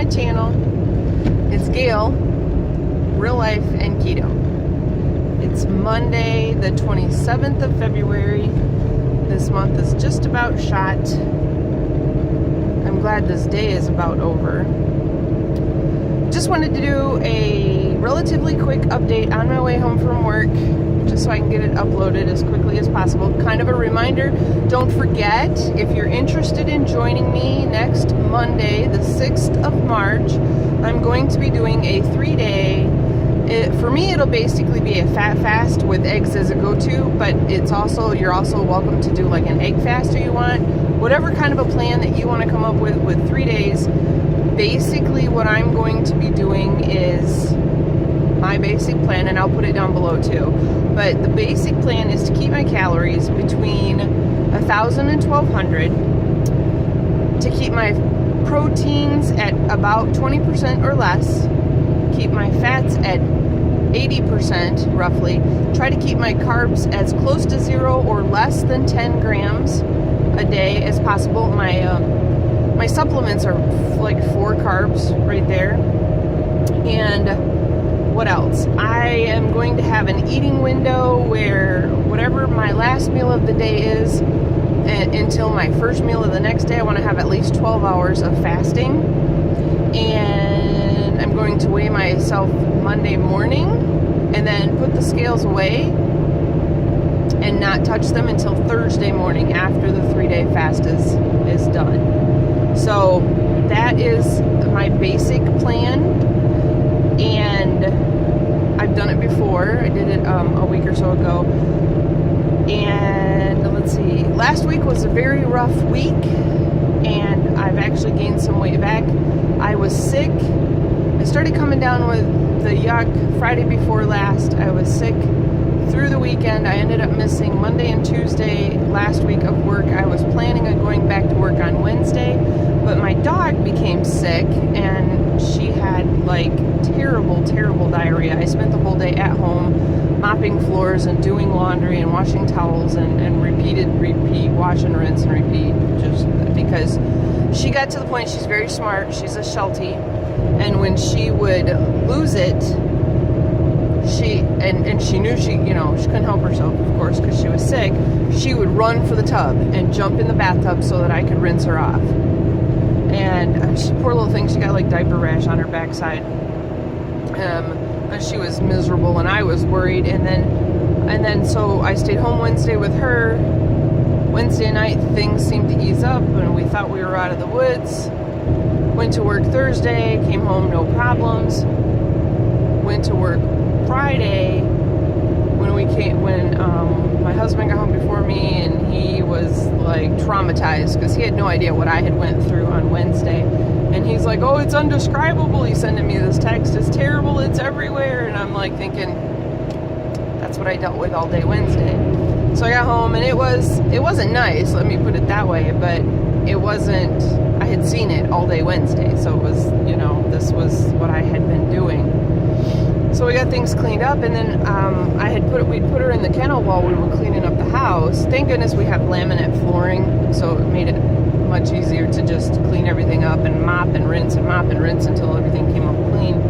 my channel. It's Gayle, Real Life and Keto. It's Monday, the 27th of February. This month is just about shot. I'm glad this day is about over. Just wanted to do a relatively quick update on my way home from work, just so I can get it uploaded as quickly as possible. Kind of a reminder, don't forget, if you're interested in joining me next Monday, the 6th of March, I'm going to be doing a 3-day, for me it'll basically be a fat fast with eggs as a go-to, but you're also welcome to do like an egg fast if you want. Whatever kind of a plan that you want to come up with 3 days. Basically what I'm going to be doing is my basic plan, and I'll put it down below too, but the basic plan is to keep my calories between 1,000 and 1,200, to keep my proteins at about 20% or less, keep my fats at 80% roughly, try to keep my carbs as close to 0 or less than 10 grams a day as possible. My supplements are like 4 carbs right there. And what else? I am going to have an eating window where whatever my last meal of the day is until my first meal of the next day, I want to have at least 12 hours of fasting. And I'm going to weigh myself Monday morning and then put the scales away and not touch them until Thursday morning after the 3-day fast is done. So that is my basic plan, and I've done it before. I did it a week or so ago, and let's see, last week was a very rough week, and I've actually gained some weight back. I was sick. I started coming down with the yuck Friday before last. I was sick through the weekend. I ended up missing Monday and Tuesday last week of work. I was planning on going back to work on Wednesday, but my dog became sick and she had like terrible diarrhea. I spent the whole day at home mopping floors and doing laundry and washing towels and repeat, wash and rinse and repeat, just because she got to the point. She's very smart. She's a Sheltie, and when she would lose it, she knew she couldn't help herself, of course, because she was sick. She would run for the tub and jump in the bathtub so that I could rinse her off. And poor little thing, she got like diaper rash on her backside. And she was miserable, and I was worried. And then so I stayed home Wednesday with her. Wednesday night things seemed to ease up, and we thought we were out of the woods. Went to work Thursday, came home no problems. Went to work Friday when my husband got home before me, and he was like traumatized because he had no idea what I had went through on Wednesday, and he's like, oh, it's undescribable. He's sending me this text, it's terrible, it's everywhere, and I'm like thinking, that's what I dealt with all day Wednesday. So I got home, and it wasn't nice, let me put it that way, but it wasn't, I had seen it all day Wednesday, so it was, this was what I had been doing. So we got things cleaned up, and then we'd put her in the kennel while we were cleaning up the house. Thank goodness we have laminate flooring, so it made it much easier to just clean everything up and mop and rinse until everything came up clean.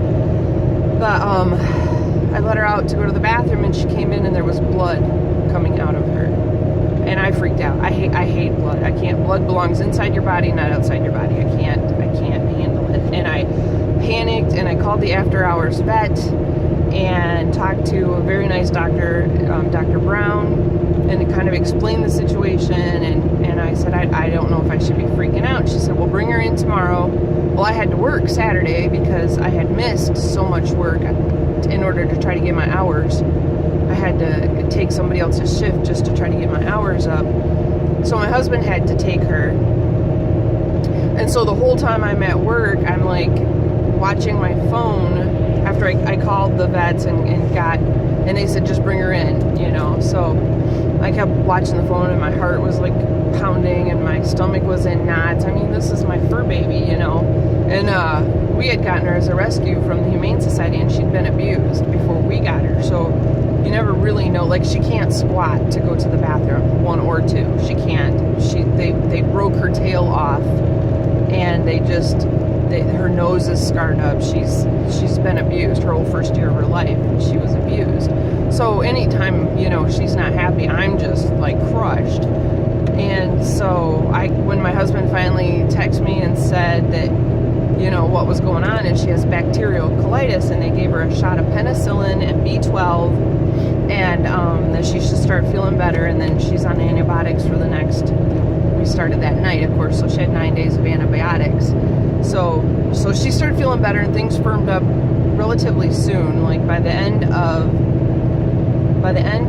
But I let her out to go to the bathroom, and she came in and there was blood coming out of her. And I freaked out. I hate blood. Blood belongs inside your body, not outside your body. I can't handle it. And I panicked, and I called the after hours vet and talked to a very nice doctor, Dr. Brown, and it kind of explained the situation, and I said, I don't know if I should be freaking out. She said, well, bring her in tomorrow. Well, I had to work Saturday because I had missed so much work in order to try to get my hours. I had to take somebody else's shift just to try to get my hours up. So my husband had to take her. And so the whole time I'm at work, I'm like watching my phone after I called the vets and they said, just bring her in, So I kept watching the phone, and my heart was like pounding and my stomach was in knots. I mean, this is my fur baby, And we had gotten her as a rescue from the Humane Society, and she'd been abused before we got her. So you never really know. Like, she can't squat to go to the bathroom, 1 or 2. She can't. They broke her tail off, and they her nose is scarred up. She's been abused her whole first year of her life. She was abused. So anytime, she's not happy, I'm just like crushed. And so when my husband finally texted me and said that, what was going on, and she has bacterial colitis, and they gave her a shot of penicillin and B12, and that she should start feeling better, and then she's on antibiotics for the next, we started that night, of course, so she had 9 days of antibiotics. So she started feeling better, and things firmed up relatively soon. Like by the end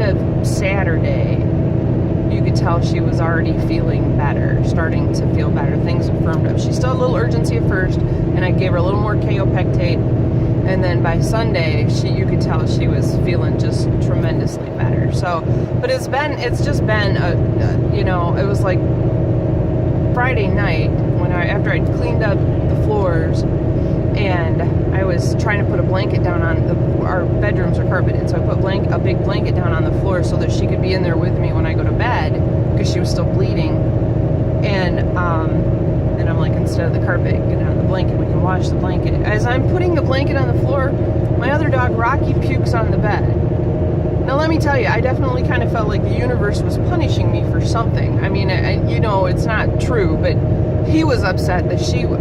of Saturday, you could tell she was already feeling better, starting to feel better. Things have firmed up. She still had a little urgency at first, and I gave her a little more kaopectate, and then by Sunday, you could tell she was feeling just tremendously better. So, but it's just been it was like Friday night after I'd cleaned up the floors, and I was trying to put a blanket down on our bedrooms are carpeted, so I put a big blanket down on the floor so that she could be in there with me when I go to bed, because she was still bleeding. And I'm like, instead of the carpet, get on the blanket, we can wash the blanket. As I'm putting the blanket on the floor, my other dog, Rocky, pukes on the bed. Now, let me tell you, I definitely kind of felt like the universe was punishing me for something. I mean, it's not true, but he was upset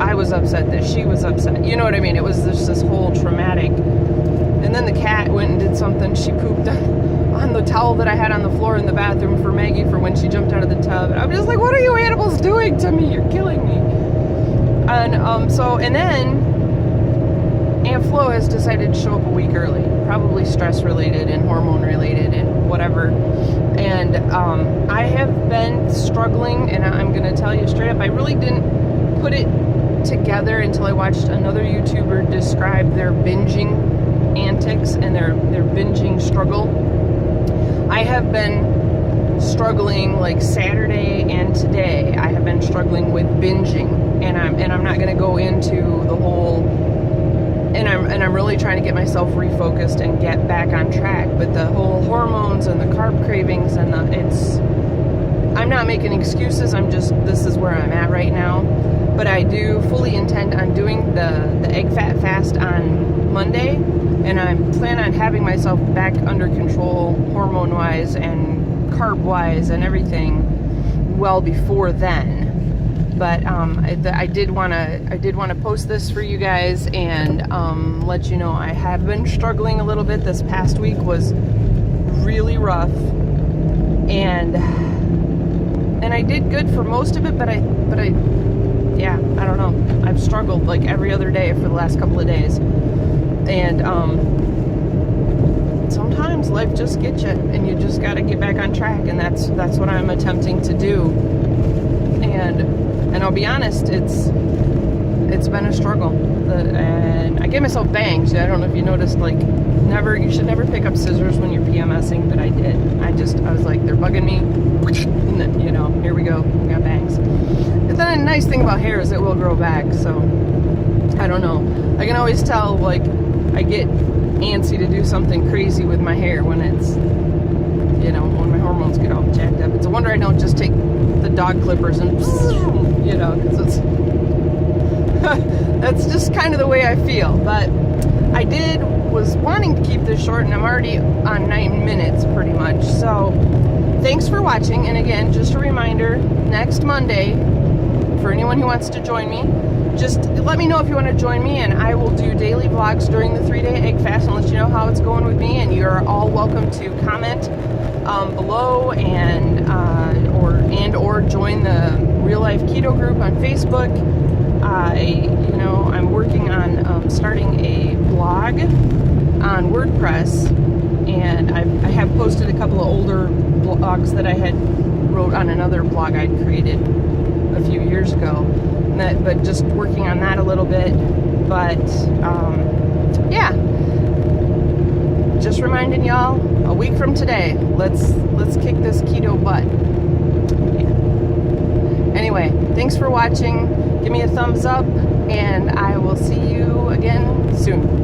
I was upset that she was upset. You know what I mean? It was just this whole traumatic. And then the cat went and did something. She pooped on the towel that I had on the floor in the bathroom for Maggie for when she jumped out of the tub. And I'm just like, what are you animals doing to me? You're killing me. And then Aunt Flo has decided to show up a week early, probably stress related and hormone related and whatever. And I have been struggling, and I'm going to tell you straight up, I really didn't put it together until I watched another YouTuber describe their binging antics and their binging struggle. I have been struggling, like Saturday and today, I have been struggling with binging, and I'm not going to go into the whole, and I'm really trying to get myself refocused and get back on track. But the whole hormones and the carb cravings and I'm not making excuses. This is where I'm at right now. But I do fully intend on doing the egg fat fast on Monday, and I plan on having myself back under control hormone-wise and carb-wise and everything well before then. But I did want to post this for you guys and let you know I have been struggling a little bit. This past week was really rough, and I did good for most of it, but I don't know. I've struggled like every other day for the last couple of days, and sometimes life just gets you, and you just got to get back on track, and that's what I'm attempting to do. And I'll be honest, it's been a struggle. And I gave myself bangs. I don't know if you noticed, like, you should never pick up scissors when you're PMSing, but I did. I was like, they're bugging me. And then, here we go. We got bangs. But then the nice thing about hair is it will grow back. So, I don't know. I can always tell, like, I get antsy to do something crazy with my hair when it's, when my hormones get all jacked up. It's a wonder I don't just take the dog clippers and, because it's, that's just kind of the way I feel. But I was wanting to keep this short, and I'm already on 9 minutes pretty much. So thanks for watching. And again, just a reminder, next Monday, for anyone who wants to join me, just let me know if you want to join me, and I will do daily vlogs during the 3-day egg fast and let you know how it's going with me. And you're all welcome to comment below or join the Real Life Keto group on Facebook. I'm working on starting a blog on WordPress, and I have posted a couple of older blogs that I had wrote on another blog I'd created a few years ago. But just working on that a little bit. But just reminding y'all, a week from today, let's kick this keto butt. Yeah. Anyway, thanks for watching. Give me a thumbs up, and I will see you again soon.